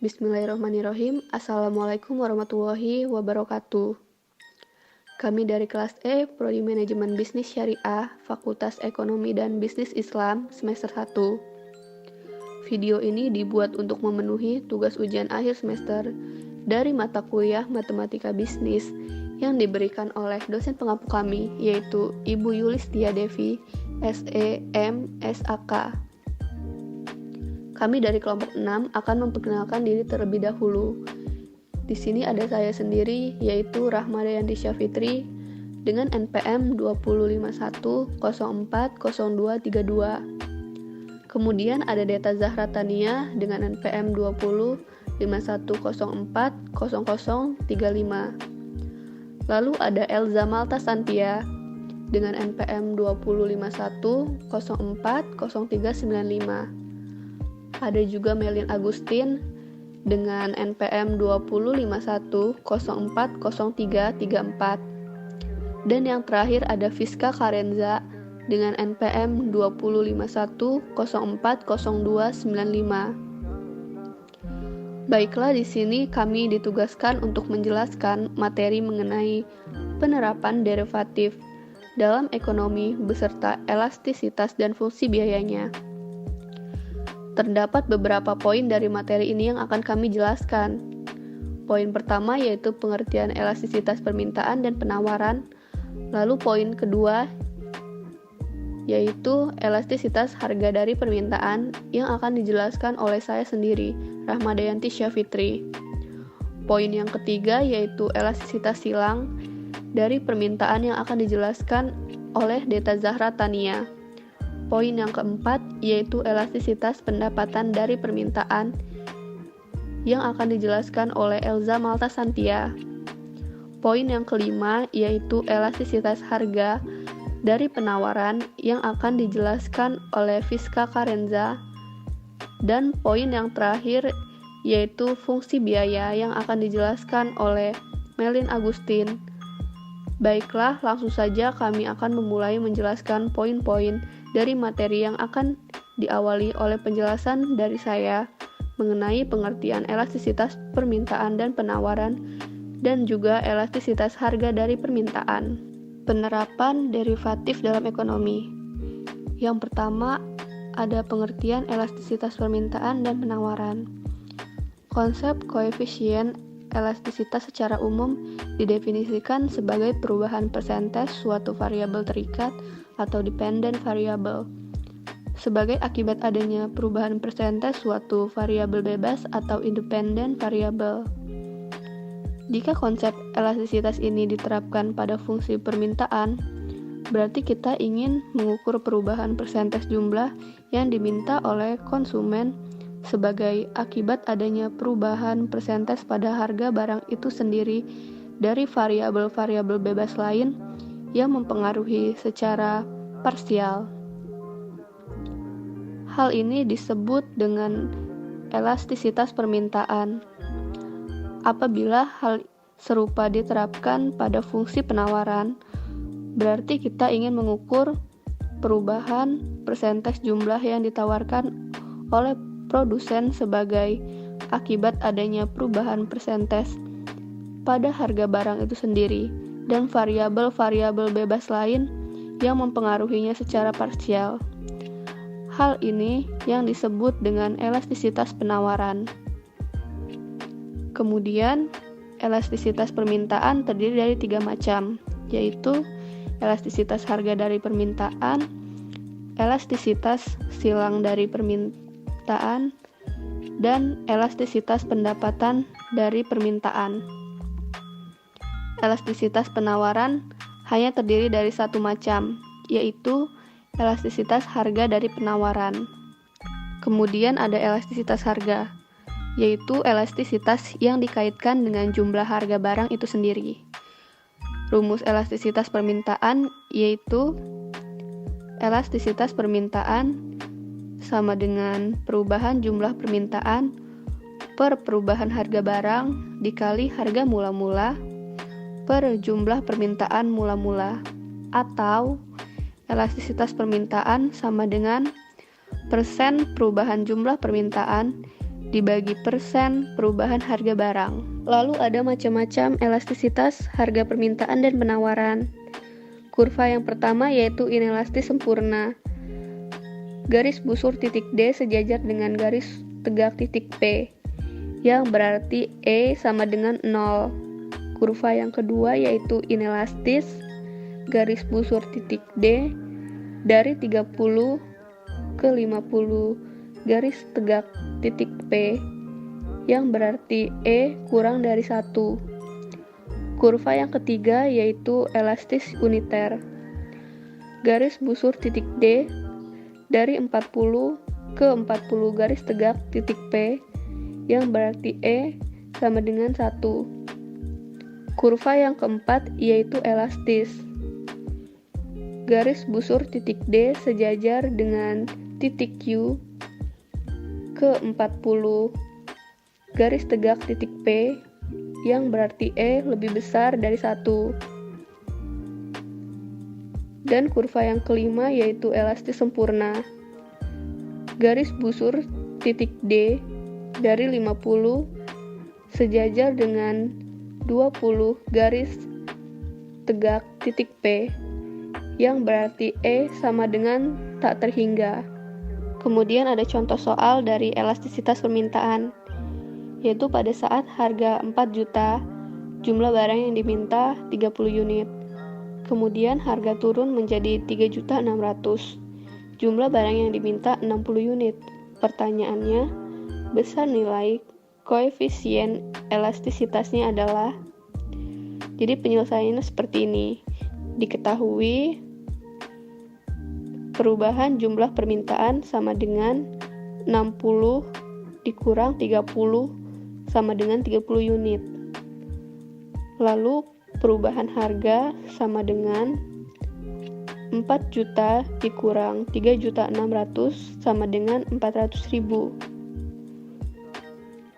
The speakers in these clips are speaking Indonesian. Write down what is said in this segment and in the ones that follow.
Bismillahirrahmanirrahim. Assalamualaikum warahmatullahi wabarakatuh. Kami dari kelas E, Prodi Manajemen Bisnis Syariah, Fakultas Ekonomi dan Bisnis Islam, semester 1. Video ini dibuat untuk memenuhi tugas ujian akhir semester dari mata kuliah Matematika Bisnis yang diberikan oleh dosen pengampu kami, yaitu Ibu Yulistia Devi, SEM, SAK. Kami dari kelompok 6 akan memperkenalkan diri terlebih dahulu. Di sini ada saya sendiri, yaitu Rahmadayanti Syafitri dengan NPM 20510404232. Kemudian ada Deta Zahra Tania dengan NPM 20510400035. Lalu ada Elza Malta Santia dengan NPM 20510400395. Ada juga Melin Agustin dengan NPM 20510400334. Dan yang terakhir ada Fiska Karenza dengan NPM 20510400295. Baiklah, di sini kami ditugaskan untuk menjelaskan materi mengenai penerapan derivatif dalam ekonomi beserta elastisitas dan fungsi biayanya. Terdapat beberapa poin dari materi ini yang akan kami jelaskan. Poin pertama yaitu pengertian elastisitas permintaan dan penawaran. Lalu poin kedua yaitu elastisitas harga dari permintaan yang akan dijelaskan oleh saya sendiri, Rahmadayanti Syafitri. Poin yang ketiga yaitu elastisitas silang dari permintaan yang akan dijelaskan oleh Deta Zahra Tania. Poin yang keempat yaitu elastisitas pendapatan dari permintaan yang akan dijelaskan oleh Elza Malta Santia. Poin yang kelima yaitu elastisitas harga dari penawaran yang akan dijelaskan oleh Fiska Karenza. Dan poin yang terakhir yaitu fungsi biaya yang akan dijelaskan oleh Melin Agustin. Baiklah, langsung saja kami akan memulai menjelaskan poin-poin dari materi yang akan diawali oleh penjelasan dari saya mengenai pengertian elastisitas permintaan dan penawaran dan juga elastisitas harga dari permintaan. Penerapan derivatif dalam ekonomi. Yang pertama, ada pengertian elastisitas permintaan dan penawaran. Konsep koefisien elastisitas secara umum didefinisikan sebagai perubahan persentase suatu variabel terikat atau dependent variable sebagai akibat adanya perubahan persentase suatu variabel bebas atau independent variable. Jika konsep elastisitas ini diterapkan pada fungsi permintaan, berarti kita ingin mengukur perubahan persentase jumlah yang diminta oleh konsumen sebagai akibat adanya perubahan persentase pada harga barang itu sendiri dari variabel-variabel bebas lain yang mempengaruhi secara parsial. Hal ini disebut dengan elastisitas permintaan. Apabila hal serupa diterapkan pada fungsi penawaran, berarti kita ingin mengukur perubahan persentase jumlah yang ditawarkan oleh produsen sebagai akibat adanya perubahan persentase pada harga barang itu sendiri dan variabel-variabel bebas lain yang mempengaruhinya secara parsial. Hal ini yang disebut dengan elastisitas penawaran. Kemudian, elastisitas permintaan terdiri dari 3 macam, yaitu elastisitas harga dari permintaan, elastisitas silang dari permintaan, dan elastisitas pendapatan dari permintaan. Elastisitas penawaran hanya terdiri dari 1 macam, yaitu elastisitas harga dari penawaran. Kemudian ada elastisitas harga, yaitu elastisitas yang dikaitkan dengan jumlah harga barang itu sendiri. Rumus elastisitas permintaan yaitu elastisitas permintaan sama dengan perubahan jumlah permintaan per perubahan harga barang dikali harga mula-mula per jumlah permintaan mula-mula, atau elastisitas permintaan sama dengan persen perubahan jumlah permintaan dibagi persen perubahan harga barang. Lalu ada macam-macam elastisitas harga permintaan dan penawaran. Kurva yang pertama yaitu inelastis sempurna. Garis busur titik D sejajar dengan garis tegak titik P, yang berarti E sama dengan 0. Kurva yang kedua yaitu inelastis, garis busur titik D dari 30 ke 50 garis tegak titik P, yang berarti E kurang dari 1. Kurva yang ketiga yaitu elastis uniter. Garis busur titik D dari 40 ke 40 garis tegak titik P, yang berarti E sama dengan 1. Kurva yang keempat yaitu elastis. Garis busur titik D sejajar dengan titik Q ke 40 garis tegak titik P, yang berarti E lebih besar dari 1. Dan kurva yang kelima yaitu elastis sempurna. Garis busur titik D dari 50 sejajar dengan 20 garis tegak titik P, yang berarti E sama dengan tak terhingga. Kemudian ada contoh soal dari elastisitas permintaan, yaitu pada saat harga 4 juta, jumlah barang yang diminta 30 unit. Kemudian harga turun menjadi 3.600.000. Jumlah barang yang diminta 60 unit. Pertanyaannya, besar nilai koefisien elastisitasnya adalah. Jadi penyelesaiannya seperti ini. Diketahui perubahan jumlah permintaan sama dengan 60 dikurang 30 sama dengan 30 unit. Lalu perubahan harga sama dengan 4 juta dikurang 3.600.000 sama dengan 400.000.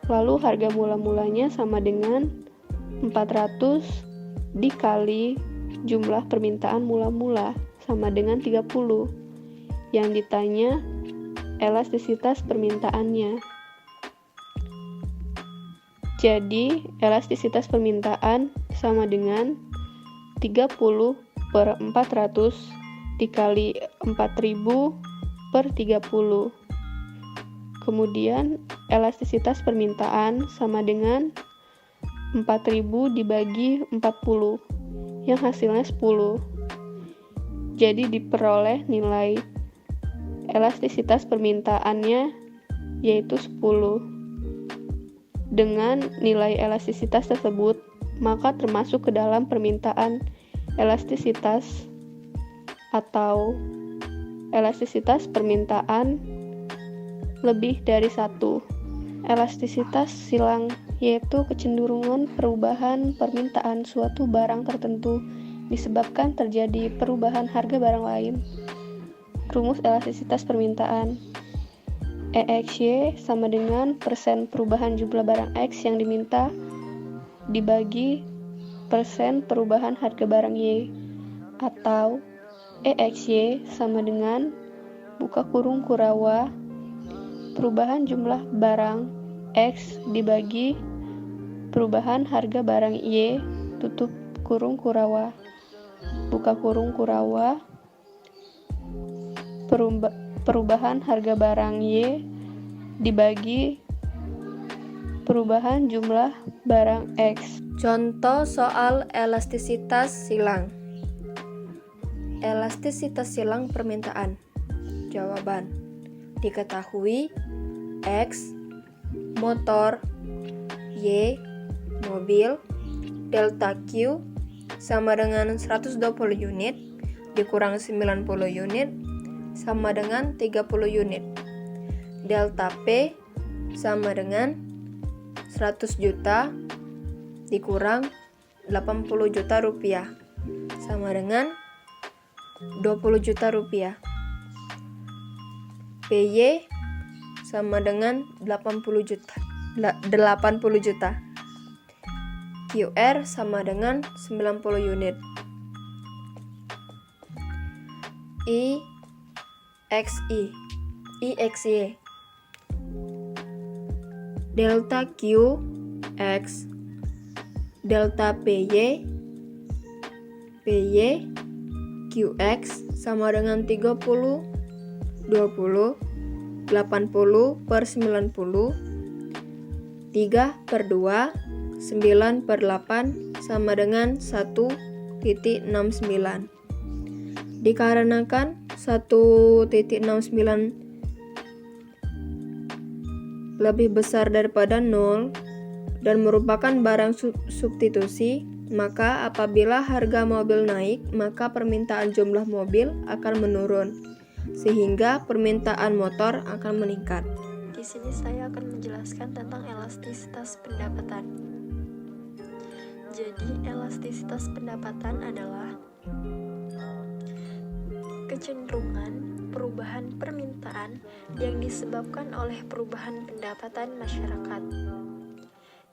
Lalu harga mula-mulanya sama dengan 400 dikali jumlah permintaan mula-mula sama dengan 30. Yang ditanya elastisitas permintaannya. Jadi elastisitas permintaan sama dengan 30 per 400 dikali 4.000 per 30. Kemudian elastisitas permintaan sama dengan 4.000 dibagi 40, yang hasilnya 10. Jadi diperoleh nilai elastisitas permintaannya yaitu 10. Dengan nilai elastisitas tersebut, maka termasuk ke dalam permintaan elastisitas atau elastisitas permintaan lebih dari 1. Elastisitas silang yaitu kecenderungan perubahan permintaan suatu barang tertentu disebabkan terjadi perubahan harga barang lain. Rumus elastisitas permintaan EXY sama dengan persen perubahan jumlah barang X yang diminta dibagi persen perubahan harga barang Y, atau EXY sama dengan buka kurung kurawa perubahan jumlah barang X dibagi perubahan harga barang Y tutup kurung kurawa buka kurung kurawa perubahan harga barang Y dibagi perubahan jumlah barang X. Contoh soal elastisitas silang. Elastisitas silang permintaan. Jawaban. Diketahui X motor, Y mobil, delta Q sama dengan 120 unit dikurang 90 unit sama dengan 30 unit. Delta P sama dengan 100 juta dikurang 80 juta rupiah sama dengan 20 juta rupiah. PY sama dengan 80 juta. QR sama dengan 90 unit. EXY delta Q X delta PY QX sama dengan 30, 20, 80 per 90, 3 per 2, 9 per 8 sama dengan 1,69. Dikarenakan 1,69 lebih besar daripada 0 dan merupakan barang substitusi, maka apabila harga mobil naik, maka permintaan jumlah mobil akan menurun, sehingga permintaan motor akan meningkat. Di sini saya akan menjelaskan tentang elastisitas pendapatan. Jadi, elastisitas pendapatan adalah kecenderungan perubahan permintaan yang disebabkan oleh perubahan pendapatan masyarakat.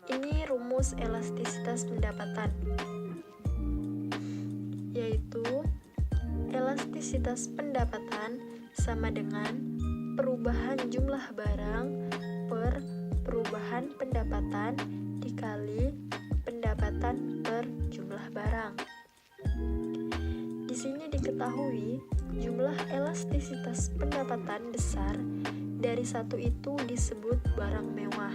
Ini rumus elastisitas pendapatan, yaitu elastisitas pendapatan sama dengan perubahan jumlah barang per perubahan pendapatan dikali pendapatan per jumlah barang. Di sini diketahui jumlah elastisitas pendapatan besar dari satu itu disebut barang mewah.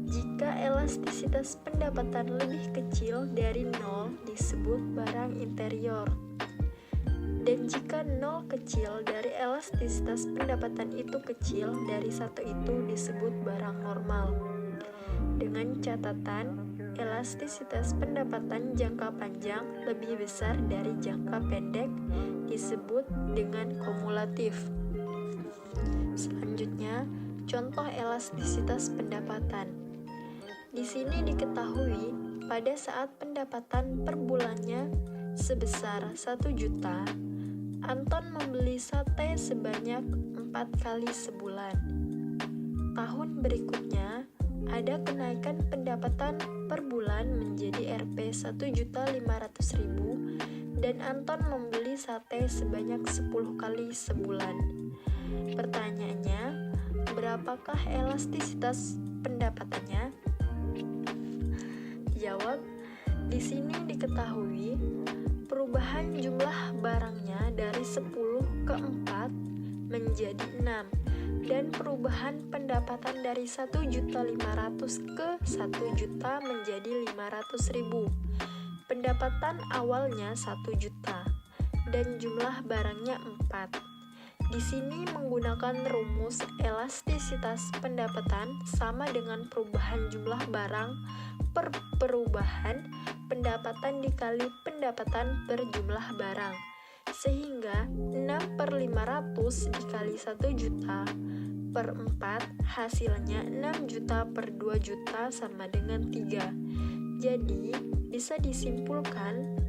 Jika elastisitas pendapatan lebih kecil dari 0 disebut barang interior. Dan jika 0 kecil dari elastisitas pendapatan itu kecil dari satu itu disebut barang normal. Dengan catatan, elastisitas pendapatan jangka panjang lebih besar dari jangka pendek disebut dengan kumulatif. Selanjutnya, contoh elastisitas pendapatan. Di sini diketahui pada saat pendapatan per bulannya sebesar 1 juta, Anton membeli sate sebanyak 4 kali sebulan. Tahun berikutnya, ada kenaikan pendapatan per bulan menjadi Rp 1.500.000 dan Anton membeli sate sebanyak 10 kali sebulan. Pertanyaannya, berapakah elastisitas pendapatannya? Jawab, di sini diketahui perubahan jumlah barangnya dari 10 ke 4 menjadi 6 dan perubahan pendapatan dari 1.500.000 ke 1 juta menjadi 500.000. Pendapatan awalnya 1 juta dan jumlah barangnya 4. Di sini menggunakan rumus elastisitas pendapatan sama dengan perubahan jumlah barang per perubahan pendapatan dikali pendapatan per jumlah barang, sehingga 6 per 500 dikali 1 juta per 4 hasilnya 6 juta per 2 juta sama dengan 3. Jadi bisa disimpulkan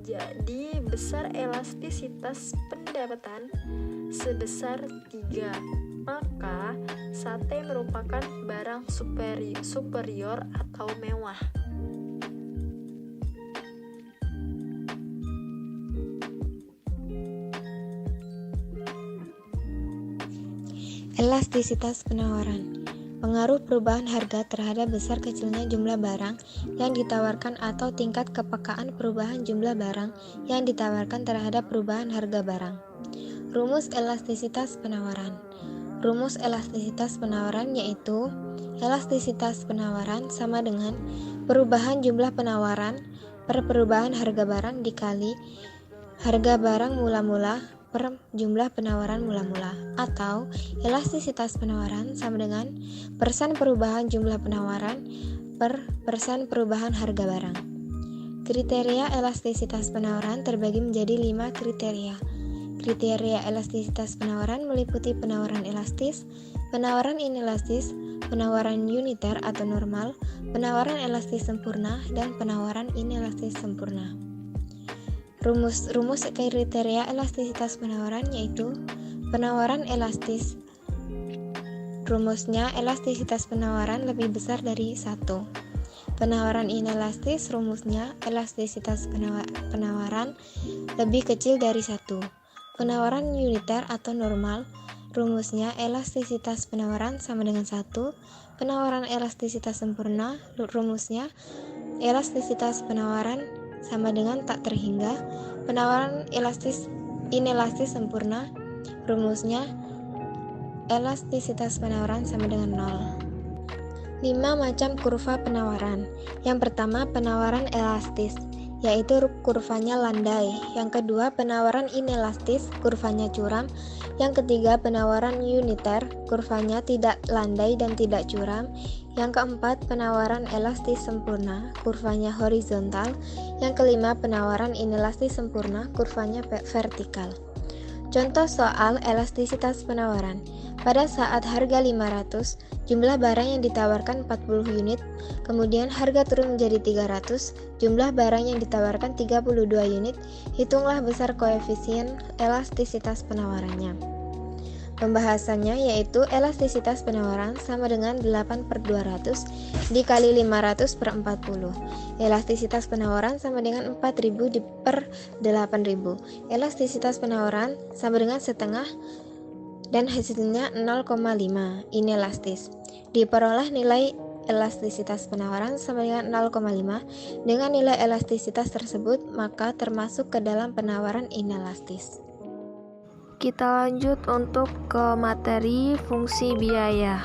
jadi besar elastisitas pendapatan sebesar 3. Maka sate merupakan barang superior atau mewah. Elastisitas penawaran. Pengaruh perubahan harga terhadap besar kecilnya jumlah barang yang ditawarkan atau tingkat kepekaan perubahan jumlah barang yang ditawarkan terhadap perubahan harga barang. Rumus elastisitas penawaran. Rumus elastisitas penawaran yaitu elastisitas penawaran sama dengan perubahan jumlah penawaran per perubahan harga barang dikali harga barang mula-mula per jumlah penawaran mula-mula, atau elastisitas penawaran sama dengan persen perubahan jumlah penawaran per persen perubahan harga barang. Kriteria elastisitas penawaran terbagi menjadi 5 kriteria. Kriteria elastisitas penawaran meliputi penawaran elastis, penawaran inelastis, penawaran uniter atau normal, penawaran elastis sempurna, dan penawaran inelastis sempurna. Rumus kriteria elastisitas penawaran yaitu penawaran elastis. Rumusnya elastisitas penawaran lebih besar dari 1. Penawaran inelastis, rumusnya elastisitas penawaran lebih kecil dari 1. Penawaran uniter atau normal, rumusnya elastisitas penawaran sama dengan 1. Penawaran elastisitas sempurna, rumusnya elastisitas penawaran sama dengan tak terhingga. Penawaran inelastis sempurna, rumusnya elastisitas penawaran sama dengan 0. 5 macam kurva penawaran. Yang pertama, penawaran elastis, yaitu kurvanya landai. Yang kedua, penawaran inelastis, kurvanya curam. Yang ketiga, penawaran uniter, kurvanya tidak landai dan tidak curam. Yang keempat, penawaran elastis sempurna, kurvanya horizontal. Yang kelima, penawaran inelastis sempurna, kurvanya vertikal. Contoh soal elastisitas penawaran. Pada saat harga 500, jumlah barang yang ditawarkan 40 unit, kemudian harga turun menjadi 300, jumlah barang yang ditawarkan 32 unit, hitunglah besar koefisien elastisitas penawarannya. Pembahasannya yaitu elastisitas penawaran sama dengan 8/200 dikali 500 per 40. Elastisitas penawaran sama dengan 4000 per 8000. Elastisitas penawaran sama dengan setengah dan hasilnya 0,5. Inelastis. Diperoleh nilai elastisitas penawaran sama dengan 0,5. Dengan nilai elastisitas tersebut, maka termasuk ke dalam penawaran inelastis. Kita lanjut untuk ke materi fungsi biaya.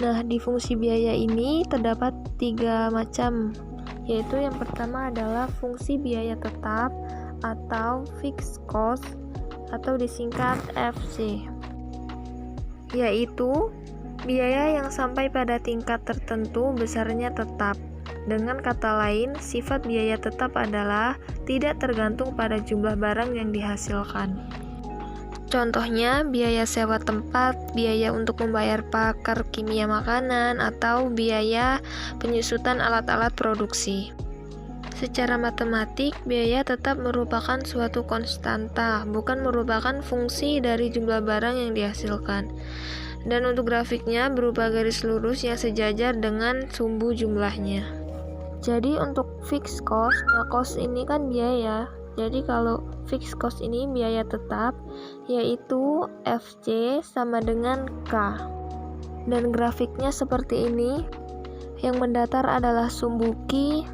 Nah, di fungsi biaya ini terdapat 3 macam, yaitu yang pertama adalah fungsi biaya tetap atau fixed cost atau disingkat FC, yaitu biaya yang sampai pada tingkat tertentu besarnya tetap. Dengan kata lain, sifat biaya tetap adalah tidak tergantung pada jumlah barang yang dihasilkan. Contohnya, biaya sewa tempat, biaya untuk membayar pakar kimia makanan, atau biaya penyusutan alat-alat produksi. Secara matematik, biaya tetap merupakan suatu konstanta, bukan merupakan fungsi dari jumlah barang yang dihasilkan. Dan untuk grafiknya berupa garis lurus yang sejajar dengan sumbu jumlahnya. Jadi untuk fixed cost, nah cost ini kan biaya. Jadi kalau fixed cost ini biaya tetap, yaitu FC sama dengan K. Dan grafiknya seperti ini. Yang mendatar adalah sumbu Q,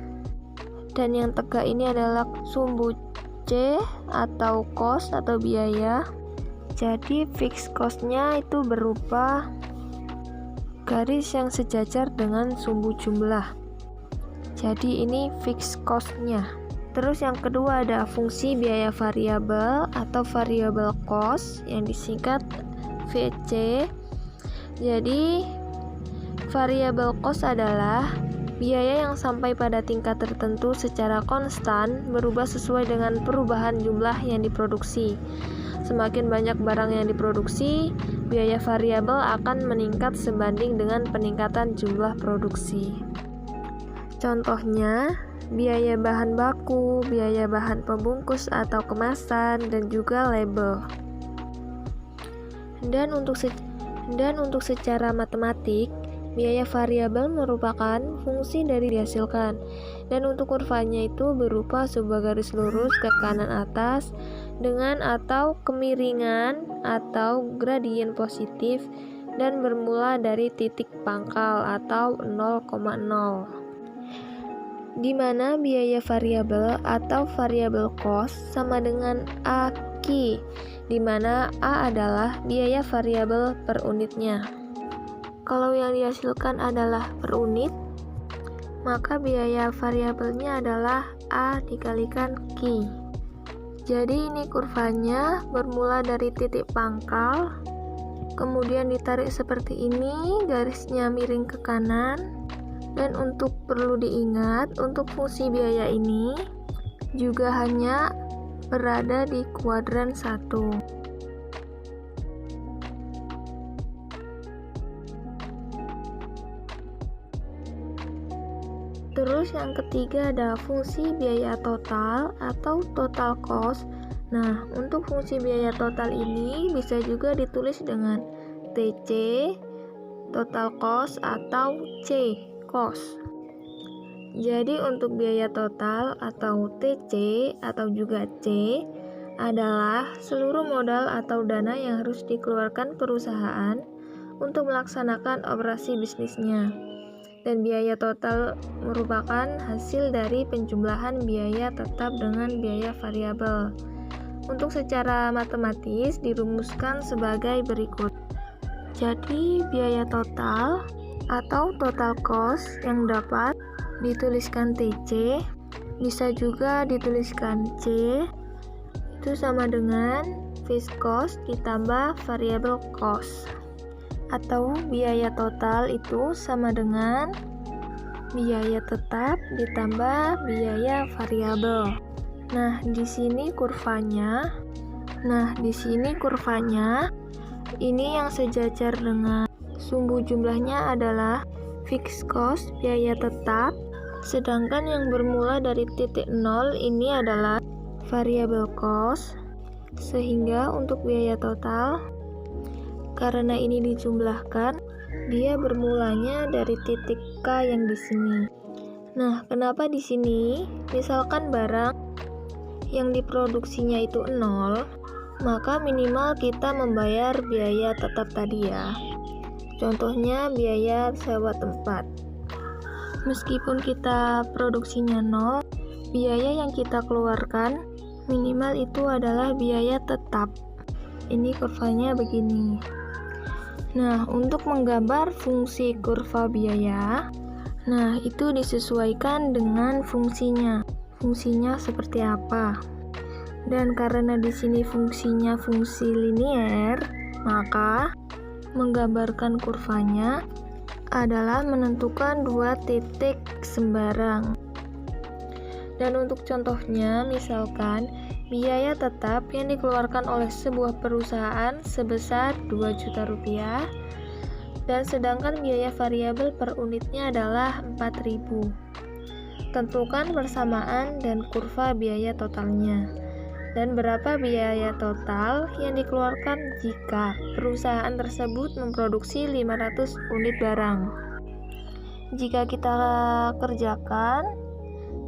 dan yang tegak ini adalah sumbu C atau cost atau biaya. Jadi fixed cost-nya itu berupa garis yang sejajar dengan sumbu jumlah. Jadi ini fixed cost-nya. Terus yang kedua ada fungsi biaya variabel atau variable cost yang disingkat VC. Jadi variable cost adalah biaya yang sampai pada tingkat tertentu secara konstan berubah sesuai dengan perubahan jumlah yang diproduksi. Semakin banyak barang yang diproduksi, biaya variabel akan meningkat sebanding dengan peningkatan jumlah produksi. Contohnya, biaya bahan baku, biaya bahan pembungkus atau kemasan, dan juga label. Dan untuk secara matematik, biaya variabel merupakan fungsi dari dihasilkan. Dan untuk kurvanya itu berupa sebuah garis lurus ke kanan atas dengan atau kemiringan atau gradien positif dan bermula dari titik pangkal atau 0,0. Di mana biaya variabel atau variable cost sama dengan AQ, di mana A adalah biaya variabel per unitnya. Kalau yang dihasilkan adalah per unit, maka biaya variabelnya adalah A dikalikan Q. Jadi ini kurvanya bermula dari titik pangkal, kemudian ditarik seperti ini, garisnya miring ke kanan. Dan untuk perlu diingat, untuk fungsi biaya ini juga hanya berada di kuadran 1. Terus yang ketiga ada fungsi biaya total atau total cost. Nah, untuk fungsi biaya total ini bisa juga ditulis dengan TC, total cost, atau C, cost. Jadi untuk biaya total atau TC atau juga C adalah seluruh modal atau dana yang harus dikeluarkan perusahaan untuk melaksanakan operasi bisnisnya. Dan biaya total merupakan hasil dari penjumlahan biaya tetap dengan biaya variabel. Untuk secara matematis dirumuskan sebagai berikut. Jadi biaya total atau total cost yang dapat dituliskan TC, bisa juga dituliskan C, itu sama dengan fixed cost ditambah variable cost. Atau biaya total itu sama dengan biaya tetap ditambah biaya variabel. Nah, di sini kurvanya. Ini yang sejajar dengan sumbu jumlahnya adalah fixed cost, biaya tetap, sedangkan yang bermula dari titik 0 ini adalah variable cost. Sehingga untuk biaya total, karena ini dijumlahkan, dia bermulanya dari titik K yang di sini. Nah, kenapa di sini? Misalkan barang yang diproduksinya itu 0, maka minimal kita membayar biaya tetap tadi ya. Contohnya biaya sewa tempat. Meskipun kita produksinya 0, biaya yang kita keluarkan minimal itu adalah biaya tetap. Ini kurvanya begini. Nah, untuk menggambar fungsi kurva biaya, itu disesuaikan dengan fungsinya. Fungsinya seperti apa? Dan karena di sini fungsinya fungsi linear, maka menggambarkan kurvanya adalah menentukan dua titik sembarang. Dan untuk contohnya, misalkan biaya tetap yang dikeluarkan oleh sebuah perusahaan sebesar 2 juta rupiah, dan sedangkan biaya variabel per unitnya adalah 4.000. Tentukan persamaan dan kurva biaya totalnya. Dan berapa biaya total yang dikeluarkan jika perusahaan tersebut memproduksi 500 unit barang. Jika kita kerjakan,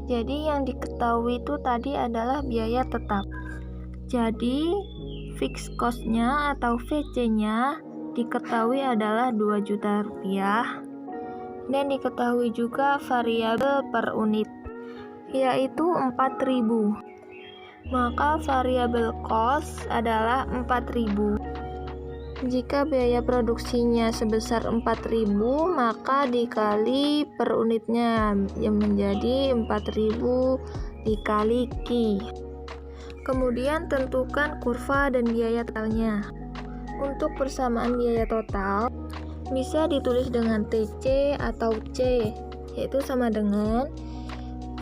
jadi yang diketahui itu tadi adalah biaya tetap. Jadi fixed cost-nya atau VC-nya diketahui adalah 2 juta rupiah. Dan diketahui juga variabel per unit, yaitu 4.000. Maka variabel cost adalah 4.000. Jika biaya produksinya sebesar 4.000, maka dikali per unitnya yang menjadi 4.000 dikali Q. Kemudian tentukan kurva dan biaya totalnya. Untuk persamaan biaya total bisa ditulis dengan TC atau C, yaitu sama dengan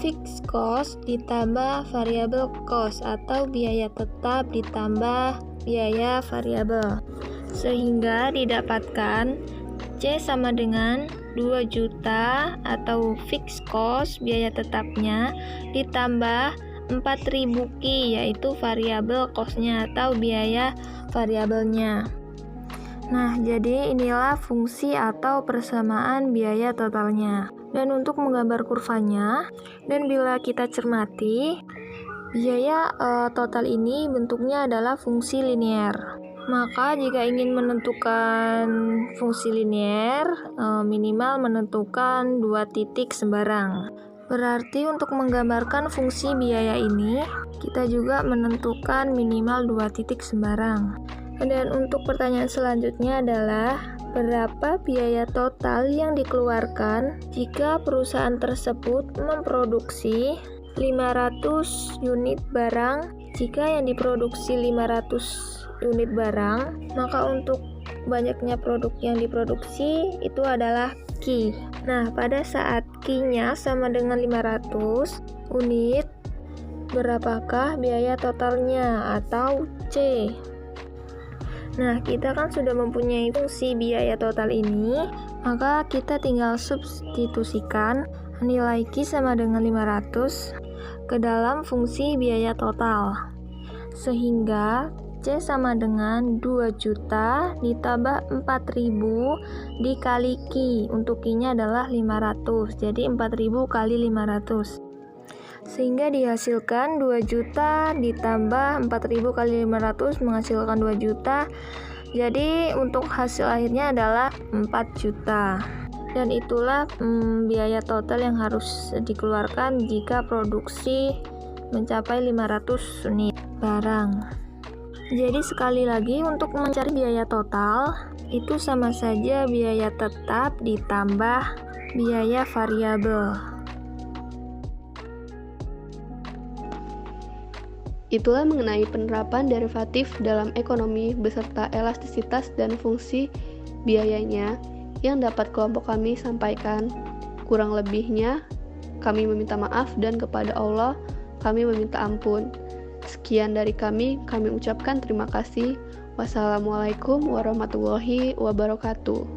fixed cost ditambah variable cost atau biaya tetap ditambah biaya variabel. Sehingga didapatkan C sama dengan 2 juta atau fixed cost biaya tetapnya ditambah 4.000 Q, yaitu variabel cost-nya atau biaya variabelnya. Nah, jadi inilah fungsi atau persamaan biaya totalnya. Dan untuk menggambar kurvanya, dan bila kita cermati, biaya total ini bentuknya adalah fungsi linear. Maka jika ingin menentukan fungsi linear, minimal menentukan 2 titik sembarang. Berarti untuk menggambarkan fungsi biaya ini, kita juga menentukan minimal 2 titik sembarang. Dan untuk pertanyaan selanjutnya adalah, berapa biaya total yang dikeluarkan jika perusahaan tersebut memproduksi 500 unit barang? Jika yang diproduksi 500 unit barang, maka untuk banyaknya produk yang diproduksi itu adalah Q. Nah, pada saat Q-nya sama dengan 500 unit, berapakah biaya totalnya atau C? Nah, kita kan sudah mempunyai fungsi biaya total ini, maka kita tinggal substitusikan nilai Q sama dengan 500 ke dalam fungsi biaya total. Sehingga C sama dengan 2 juta ditambah 4.000 dikali Q. Untuk Q-nya adalah 500, jadi 4.000 kali 500. Sehingga dihasilkan 2 juta ditambah 4.000 kali 500 menghasilkan 2 juta. Jadi untuk hasil akhirnya adalah 4 juta. Dan itulah biaya total yang harus dikeluarkan jika produksi mencapai 500 unit barang. Jadi sekali lagi untuk mencari biaya total itu sama saja biaya tetap ditambah biaya variabel. Itulah mengenai penerapan derivatif dalam ekonomi beserta elastisitas dan fungsi biayanya yang dapat kelompok kami sampaikan. Kurang lebihnya, kami meminta maaf dan kepada Allah kami meminta ampun. Sekian dari kami ucapkan terima kasih. Wassalamualaikum warahmatullahi wabarakatuh.